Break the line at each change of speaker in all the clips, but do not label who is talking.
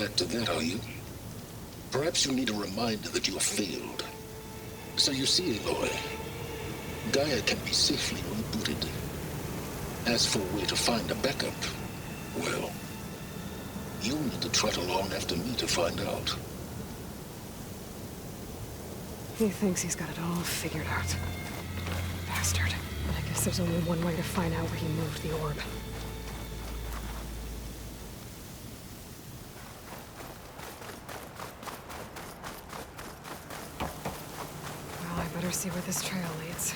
back to that, are you? Perhaps you need a reminder that you have failed. So you see, Aloy, Gaia can be safely rebooted. As for a way to find a backup, well, you'll need to trot along after me to find out.
He thinks he's got it all figured out. Bastard. I guess there's only one way to find out where he moved the orb. Well, I better see where this trail leads.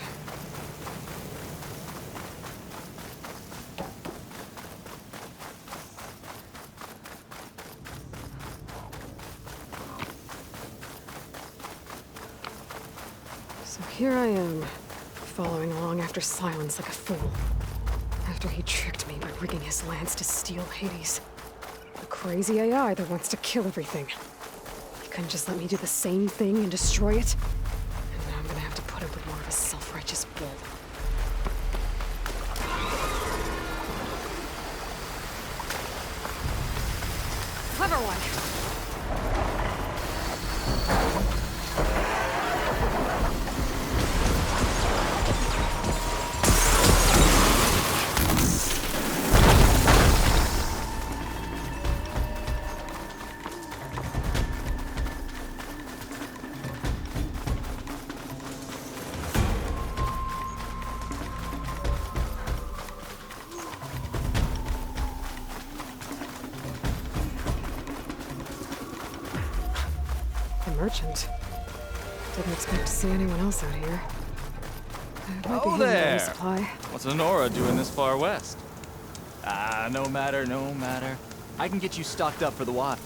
So here I am, following along after Silence like a fool. After he tricked me by rigging his lance to steal Hades. A crazy AI that wants to kill everything. He couldn't just let me do the same thing and destroy it? And now I'm gonna have to put up with more of his self-righteous bull. Clever one! Merchant. Didn't expect to see anyone else out here.
Oh there! Supply. What's Honora doing this far west? No matter, no matter. I can get you stocked up for the water.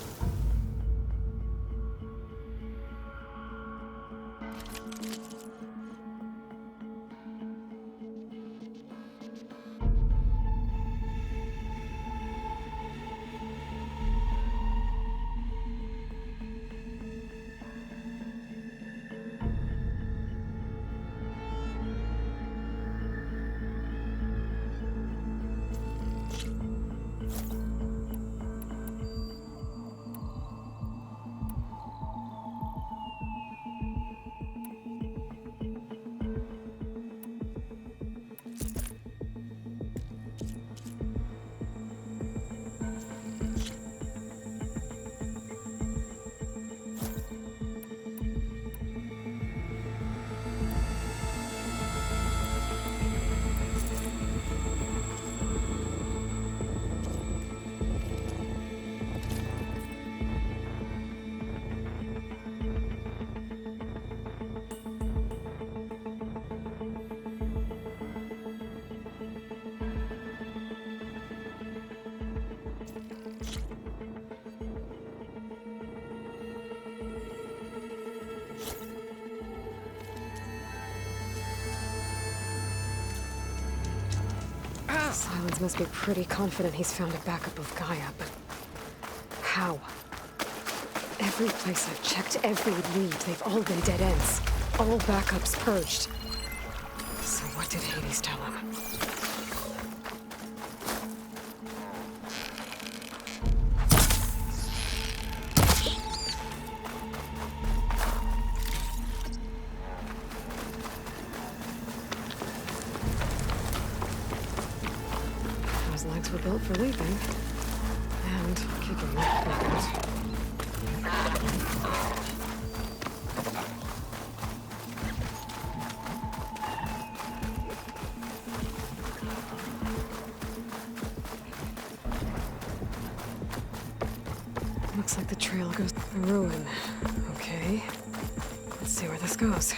Silence must be pretty confident he's found a backup of Gaia, but how? Every place I've checked, every lead, they've all been dead ends. All backups purged. So what did Hades tell him? Those legs were built for leaping. And kicking back out. Looks like the trail goes to the ruin. Okay. Let's see where this goes.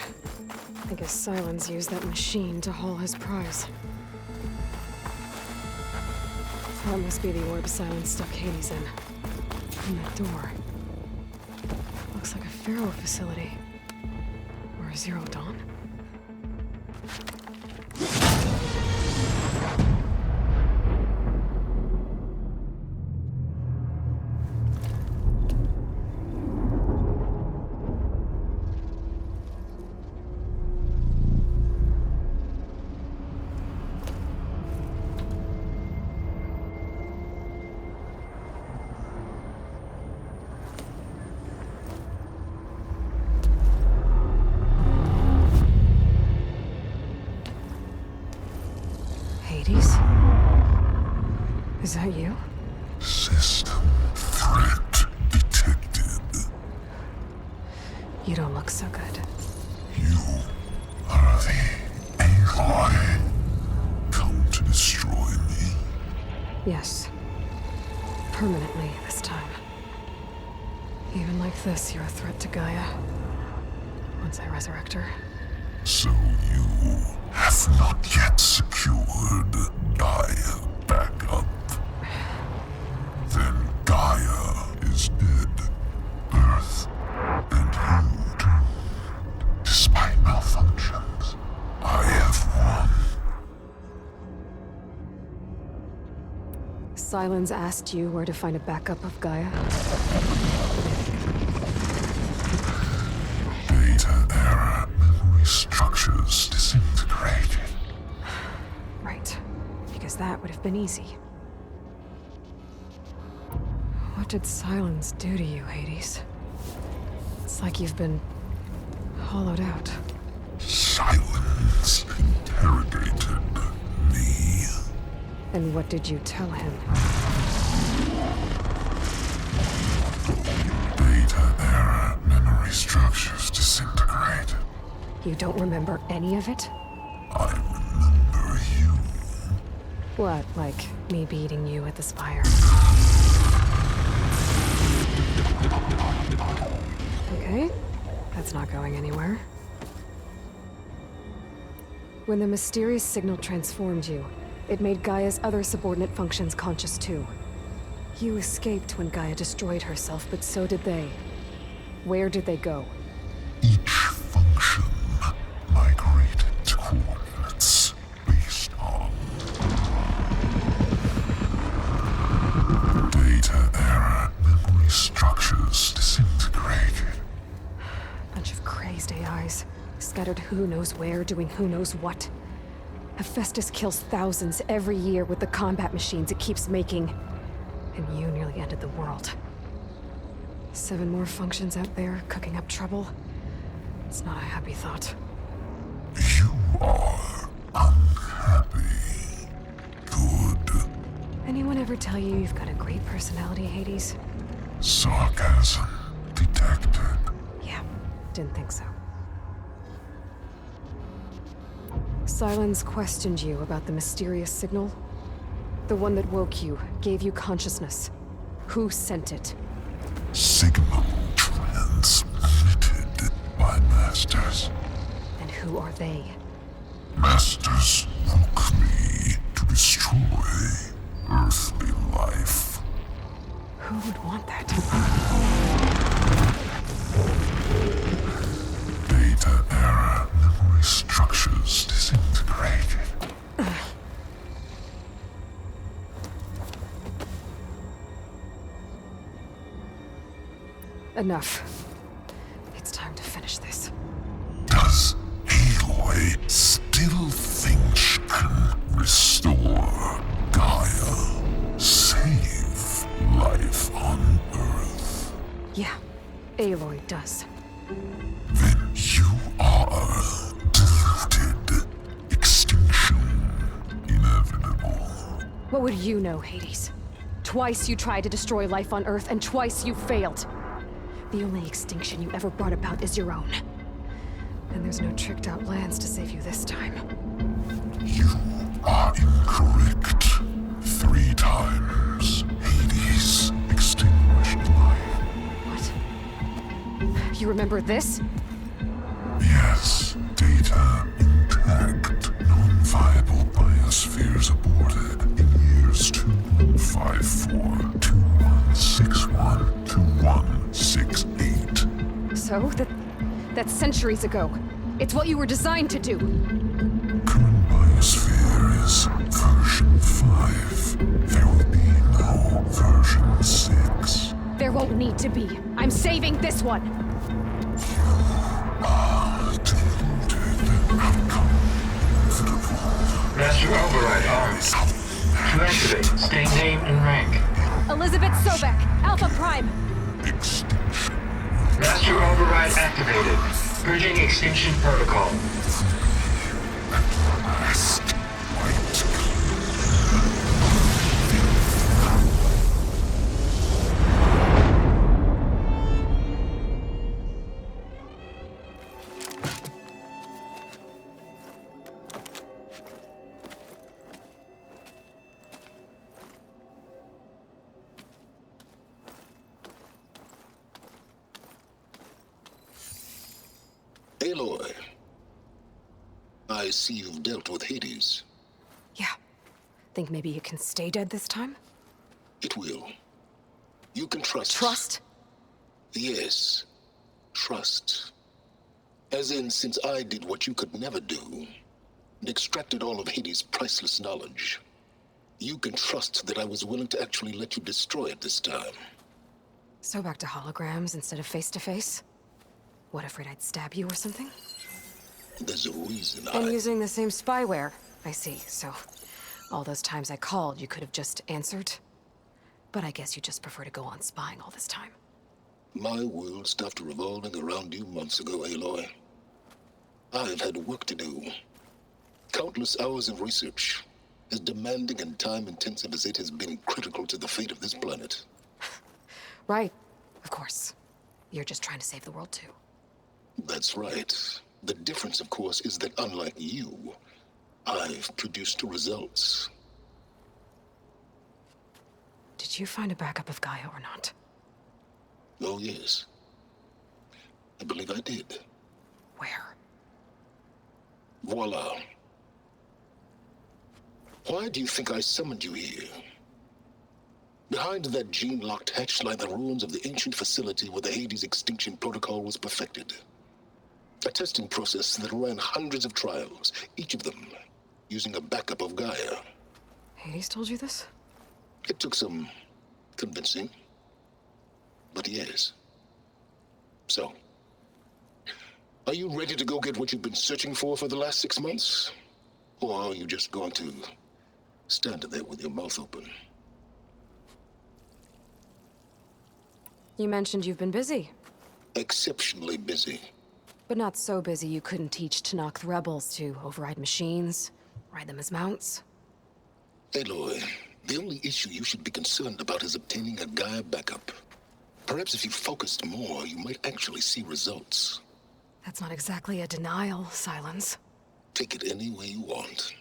I guess Silence used that machine to haul his prize. That must be the orb Silence stuck Hades in. And that door. Looks like a Pharaoh facility. Or a Zero Dawn. You don't look so good.
You are the Aloy. Come to destroy me.
Yes. Permanently this time. Even like this, you're a threat to Gaia. Once I resurrect her.
So you have not yet secured Gaia back up. Then Gaia is dead. Earth and you doomed. Despite malfunctions, I have won.
Sylens asked you where to find a backup of Gaia?
Data era memory structures disintegrated.
Right. Because that would have been easy. What did Sylens do to you, Hades? It's like you've been hollowed out.
Silence interrogated me.
And what did you tell him?
Data era memory structures disintegrated.
You don't remember any of it?
I remember you.
What, like me beating you at the spire? Okay, that's not going anywhere. When the mysterious signal transformed you, it made Gaia's other subordinate functions conscious too. You escaped when Gaia destroyed herself, but so did they. Where did they go?
Each function migrated to coordinates based on data era memory structures disintegrated.
Bunch of crazed AIs, scattered who knows where, doing who knows what. Hephaestus kills thousands every year with the combat machines it keeps making. And you nearly ended the world. 7 more functions out there, cooking up trouble. It's not a happy thought.
You are unhappy. Good.
Anyone ever tell you you've got a great personality, Hades?
Sarcasm detected.
Yeah, didn't think so. Sylens questioned you about the mysterious signal. The one that woke you, gave you consciousness. Who sent it?
Signal transmitted by masters.
And who are they?
Masters woke me to destroy earthly life.
Who would want that?
Data era memory structures disintegrated.
Enough. It's time to finish this.
Does Aloy still think she can restore Gaia? Save life on Earth?
Yeah, Aloy does.
Then you are deluded. Extinction inevitable.
What would you know, Hades? Twice you tried to destroy life on Earth, and twice you failed. The only extinction you ever brought about is your own. And there's no tricked-out lands to save you this time.
You are incorrect. 3 times Hades extinguished life.
What? You remember this?
Yes, data intact. Non-viable biospheres aborted in years 2154, 2161, 2168.
So, that's centuries ago. It's what you were designed to do.
Current biosphere is version 5. There will be no version 6.
There won't need to be. I'm saving this one.
Deluded. Outcome inevitable.
Master override armed. To activate, stay name and rank.
Elizabeth Sobek, Alpha Prime.
Extinction.
Master override activated. Purging extinction protocol.
At last, white
Aloy, I see you've dealt with Hades.
Yeah. Think maybe you can stay dead this time?
It will. You can trust.
Trust?
Yes. Trust. As in, since I did what you could never do, and extracted all of Hades' priceless knowledge, you can trust that I was willing to actually let you destroy it this time.
So back to holograms instead of face-to-face? What, afraid I'd stab you or something?
There's a reason
And using the same spyware. I see, so all those times I called, you could have just answered? But I guess you just prefer to go on spying all this time.
My world stopped revolving around you months ago, Aloy. I've had work to do. Countless hours of research, as demanding and time-intensive as it has been critical to the fate of this planet.
Right, of course. You're just trying to save the world too.
That's right. The difference, of course, is that unlike you, I've produced results.
Did you find a backup of Gaia or not?
Oh, yes. I believe I did.
Where?
Voila. Why do you think I summoned you here? Behind that gene-locked hatch lie the ruins of the ancient facility where the Hades extinction protocol was perfected. A testing process that ran hundreds of trials, each of them using a backup of Gaia.
Hades told you this?
It took some convincing, but yes. So, are you ready to go get what you've been searching for the last 6 months? Or are you just going to stand there with your mouth open?
You mentioned you've been busy.
Exceptionally busy.
But not so busy you couldn't teach Tanakh the rebels to override machines, ride them as mounts.
Aloy, the only issue you should be concerned about is obtaining a Gaia backup. Perhaps if you focused more, you might actually see results.
That's not exactly a denial, Silence.
Take it any way you want.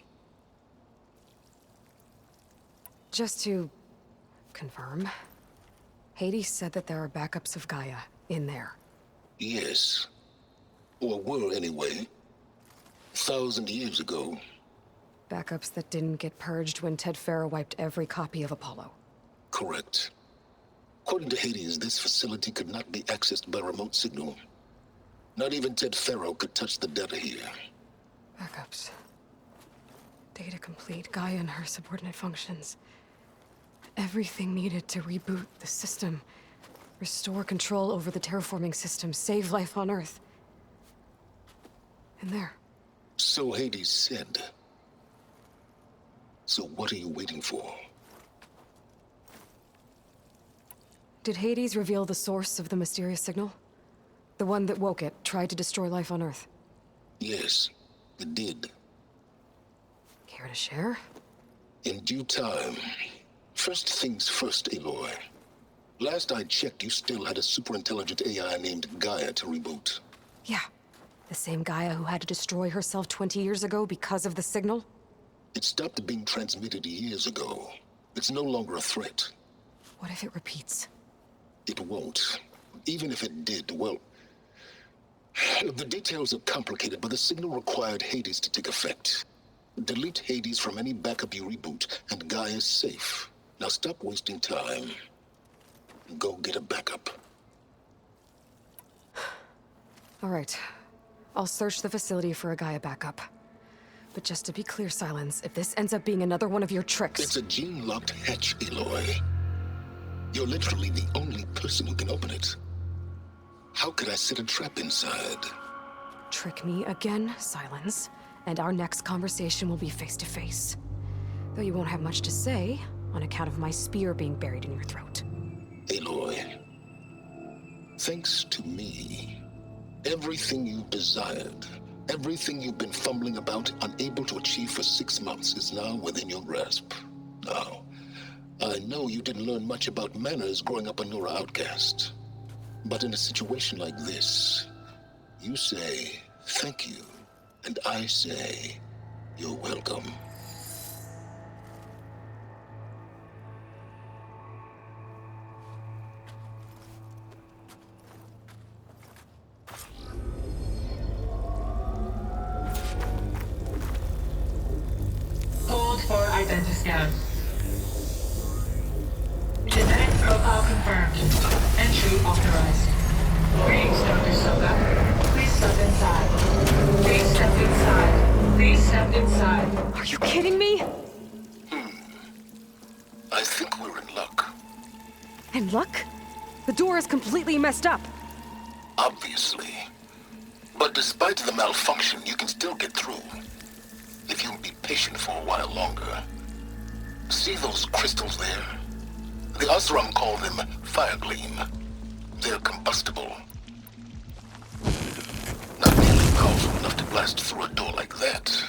Just to confirm, Hades said that there are backups of Gaia in there.
Yes. Or were, anyway. 1,000 years ago.
Backups that didn't get purged when Ted Farrow wiped every copy of Apollo.
Correct. According to Hades, this facility could not be accessed by remote signal. Not even Ted Farrow could touch the data here.
Backups. Data complete, Gaia and her subordinate functions. Everything needed to reboot the system. Restore control over the terraforming system, save life on Earth. And there.
So Hades said. So what are you waiting for?
Did Hades reveal the source of the mysterious signal? The one that woke it, tried to destroy life on Earth?
Yes, it did.
Care to share?
In due time. First things first, Aloy. Last I checked, you still had a superintelligent AI named Gaia to reboot.
Yeah. The same Gaia who had to destroy herself 20 years ago because of the signal?
It stopped being transmitted years ago. It's no longer a threat.
What if it repeats?
It won't. Even if it did, well... The details are complicated, but the signal required Hades to take effect. Delete Hades from any backup you reboot, and Gaia's safe. Now stop wasting time. And go get a backup.
All right. I'll search the facility for a Gaia backup. But just to be clear, Silence, if this ends up being another one of your tricks...
It's a gene-locked hatch, Aloy. You're literally the only person who can open it. How could I set a trap inside?
Trick me again, Silence, and our next conversation will be face-to-face. Though you won't have much to say, on account of my spear being buried in your throat.
Aloy, thanks to me, everything you desired, everything you've been fumbling about, unable to achieve for 6 months, is now within your grasp. Now, I know you didn't learn much about manners growing up a Nora outcast. But in a situation like this, you say, thank you, and I say, you're welcome.
Entry authorized. Greetings, Dr. Soka. Please step inside. Please step inside. Please step inside.
Are you kidding me?
I think we're in luck.
And luck? The door is completely messed up.
Obviously. But despite the malfunction, you can still get through. If you'll be patient for a while longer. See those crystals there? The Osram call them fire gleam. They're combustible. Not nearly powerful enough to blast through a door like that.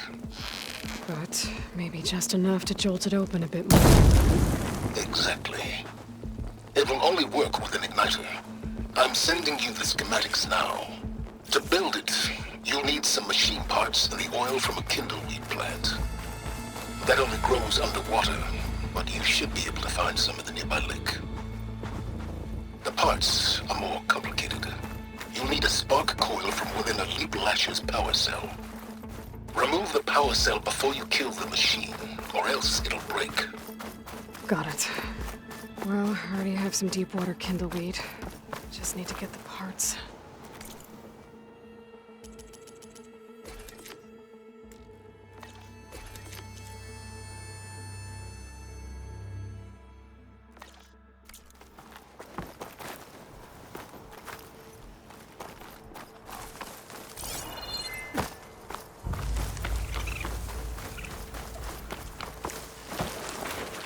But maybe just enough to jolt it open a bit more.
Exactly. It will only work with an igniter. I'm sending you the schematics now. To build it, you'll need some machine parts and the oil from a kindleweed plant. That only grows underwater, but you should be able to find some in the nearby lake. The parts are more complicated. You'll need a spark coil from within a Leap Lasher's power cell. Remove the power cell before you kill the machine, or else it'll break.
Got it. Well, I already have some deep water kindleweed. Just need to get the parts.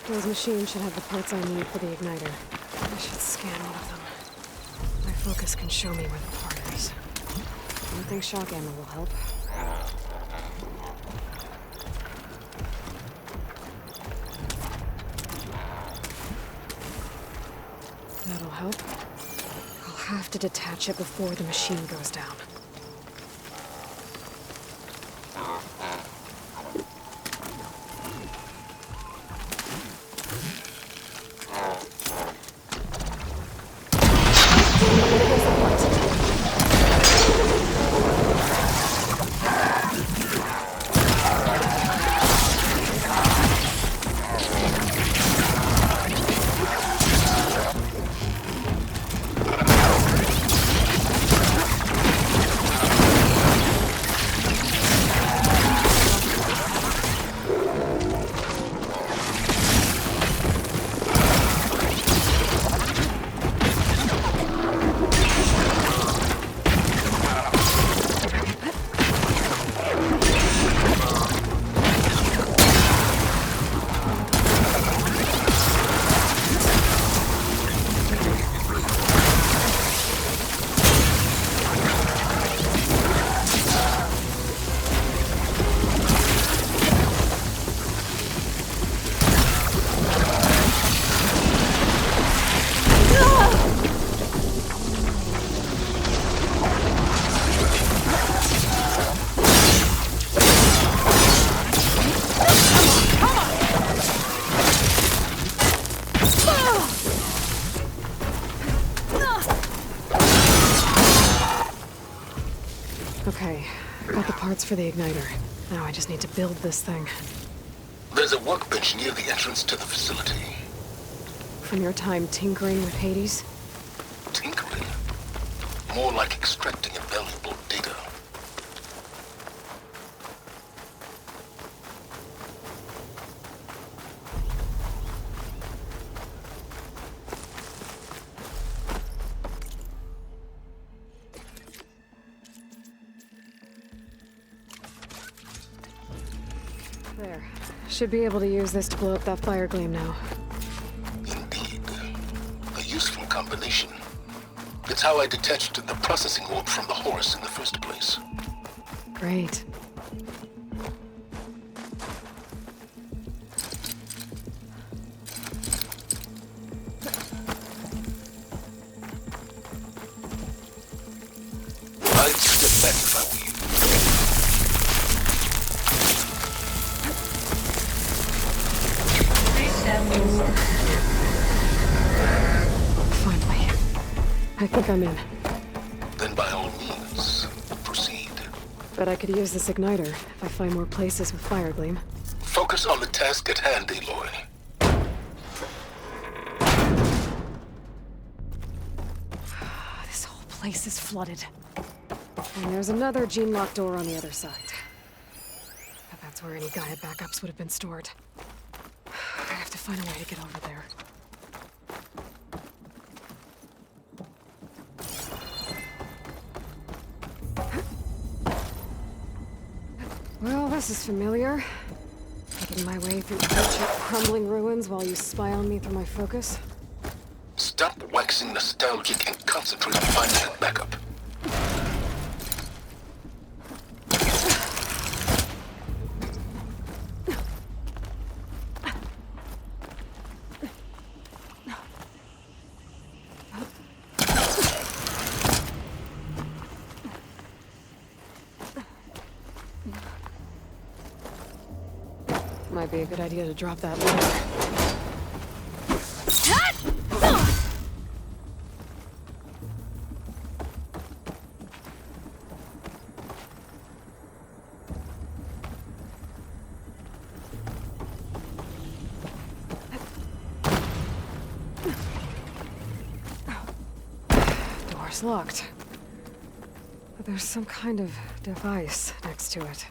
Those machines should have the parts I need for the igniter. I should scan one of them. My focus can show me where the part is. I don't think shock ammo will help. That'll help. I'll have to detach it before the machine goes down. Okay, got the parts for the igniter. Now I just need to build this thing.
There's a workbench near the entrance to the facility.
From your time tinkering with Hades?
Tinkering? More like extracting invaluable data.
There. Should be able to use this to blow up that fire gleam now.
Indeed. A useful combination. It's how I detached the processing orb from the horse in the first place.
Great.
I'd step back if I were you.
Please step inside.
Finally. I think I'm in.
Then by all means, proceed.
Bet I could use this igniter if I find more places with fire gleam.
Focus on the task at hand, Aloy.
place is flooded. And there's another gene-locked door on the other side. But that's where any Gaia backups would have been stored. I have to find a way to get over there. Well, this is familiar. Making my way through ancient, crumbling ruins while you spy on me through my focus.
Stop waxing nostalgic and concentrate on finding that backup.
Might be a good idea to drop that ladder. Door's locked. But there's some kind of device next to it.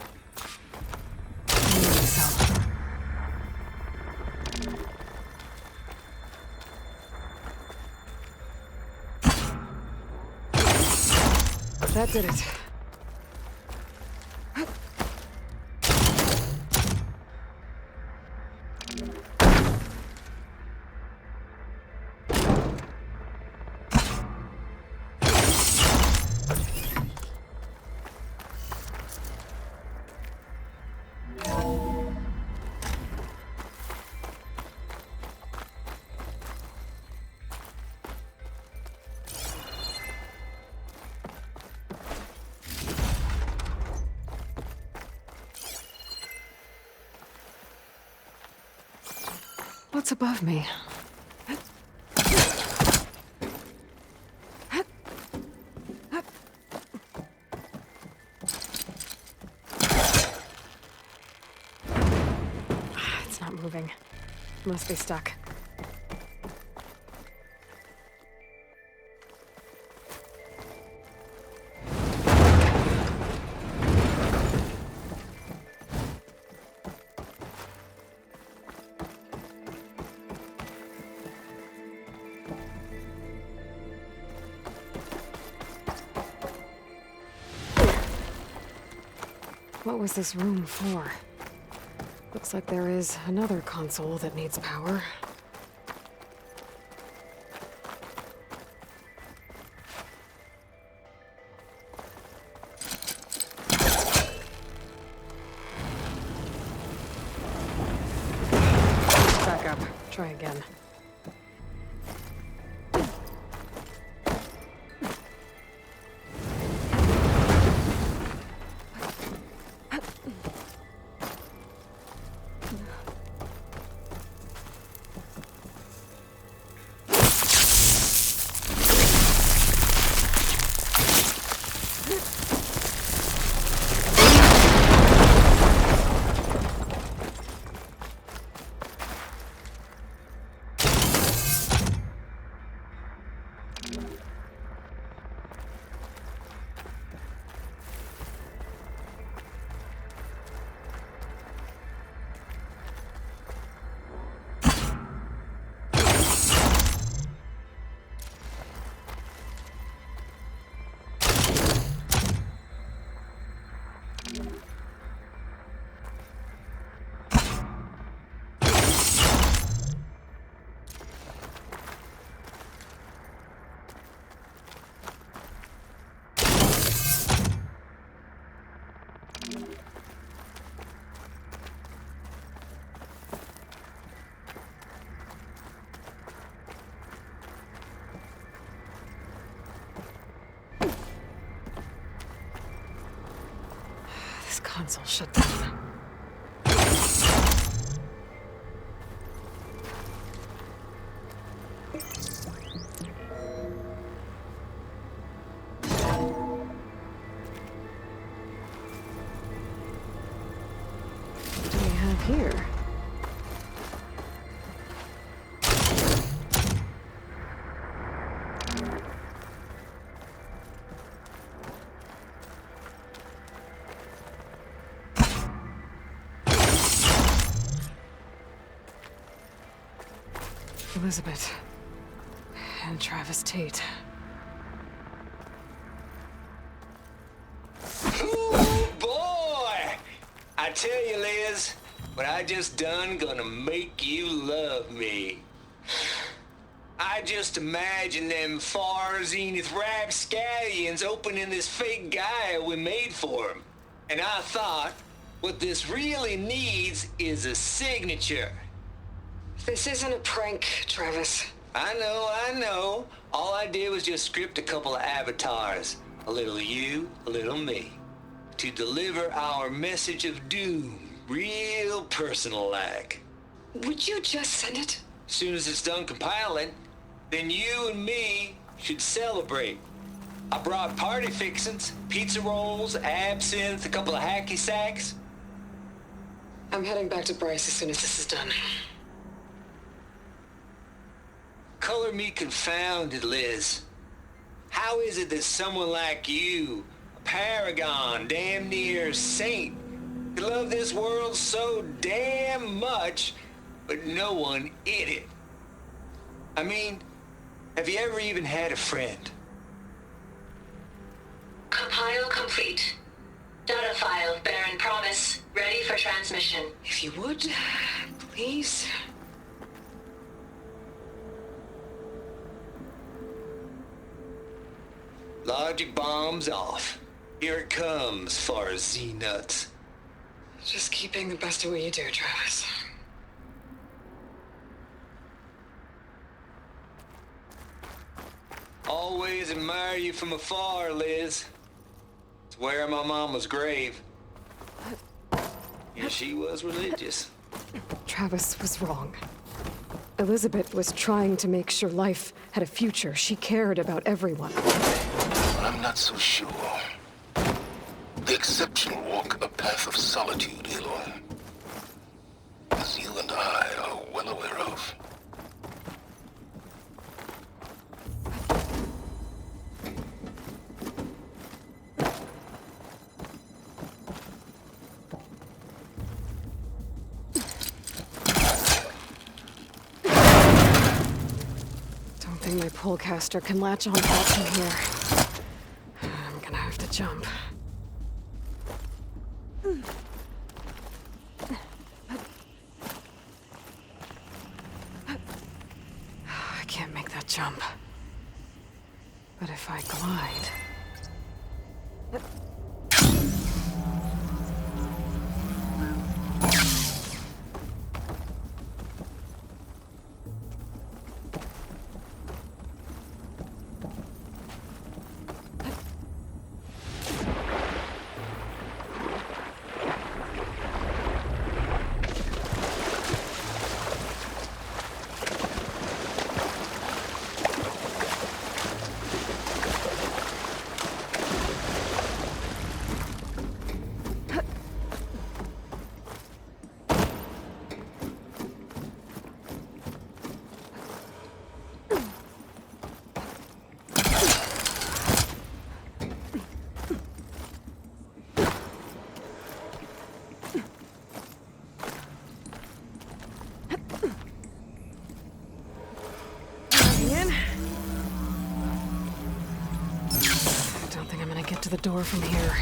That did it. What's above me? It's not moving. Must be stuck. What was this room for? Looks like there is another console that needs power. Back up. Try again. This console shut down. What do we have here? Elizabeth. And Travis Tate.
Ooh, boy! I tell you, Liz, what I just done gonna make you love me. I just imagine them far zenith rapscallions opening this fake guy we made for him. And I thought, what this really needs is a signature.
This isn't a prank, Travis.
I know. All I did was just script a couple of avatars. A little you, a little me. To deliver our message of doom, real personal-like.
Would you just send it?
As soon as it's done compiling, then you and me should celebrate. I brought party fixins, pizza rolls, absinthe, a couple of hacky sacks.
I'm heading back to Bryce as soon as this is done.
Color me confounded, Liz. How is it that someone like you, a paragon, damn near saint, could love this world so damn much, but no one in it? I mean, have you ever even had a friend?
Compile complete. Data file, Baron Promise, ready for transmission.
If you would, please.
Logic bombs off. Here it comes, far as Z-nuts.
Just keep being the best at what you do, Travis.
Always admire you from afar, Liz. It's where my mama's grave. Yeah, she was religious.
Travis was wrong. Elizabeth was trying to make sure life had a future. She cared about everyone.
I'm not so sure. The exceptional walk a path of solitude, Aloy. As you and I are well aware of.
Don't think my pullcaster can latch on back from here. I'm gonna have to jump. I can't make that jump. But if I glide... I don't think I'm gonna get to the door from here.